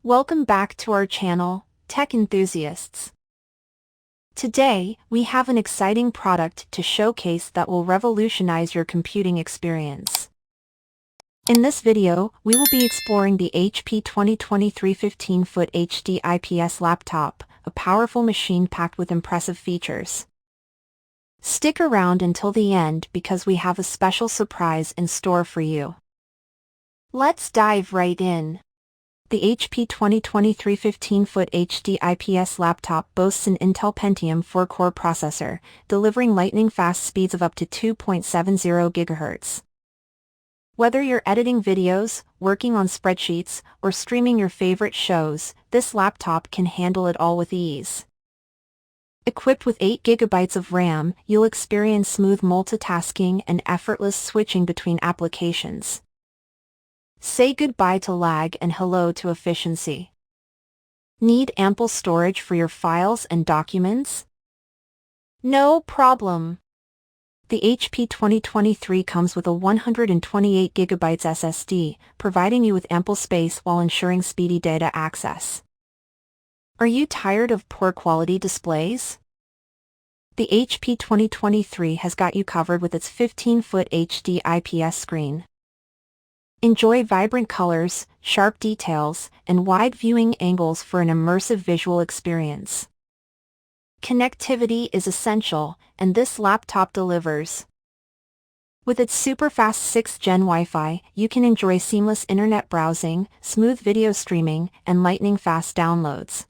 Welcome back to our channel, Tech Enthusiasts. Today, we have an exciting product to showcase that will revolutionize your computing experience. In this video, we will be exploring the HP 2023 15-foot HD IPS Laptop, a powerful machine packed with impressive features. Stick around until the end because we have a special surprise in store for you. Let's dive right in. The HP 2023 15-foot HD IPS laptop boasts an Intel Pentium 4-core processor, delivering lightning-fast speeds of up to 2.70 GHz. Whether you're editing videos, working on spreadsheets, or streaming your favorite shows, this laptop can handle it all with ease. Equipped with 8 GB of RAM, you'll experience smooth multitasking and effortless switching between applications. Say goodbye to lag and hello to efficiency. Need ample storage for your files and documents? No problem. The HP 2023 comes with a 128 GB SSD, providing you with ample space while ensuring speedy data access. Are you tired of poor quality displays? The HP 2023 has got you covered with its 15-foot HD IPS screen. Enjoy vibrant colors, sharp details, and wide viewing angles for an immersive visual experience. Connectivity is essential, and this laptop delivers. With its super-fast 6th Gen Wi-Fi, you can enjoy seamless internet browsing, smooth video streaming, and lightning-fast downloads.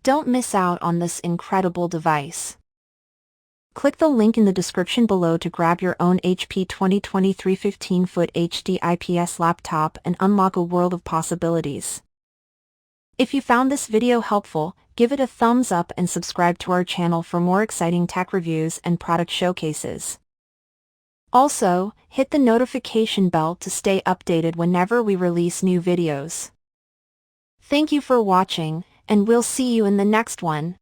Don't miss out on this incredible device. Click the link in the description below to grab your own HP 2023 15-foot HD IPS laptop and unlock a world of possibilities. If you found this video helpful, give it a thumbs up and subscribe to our channel for more exciting tech reviews and product showcases. Also, hit the notification bell to stay updated whenever we release new videos. Thank you for watching, and we'll see you in the next one.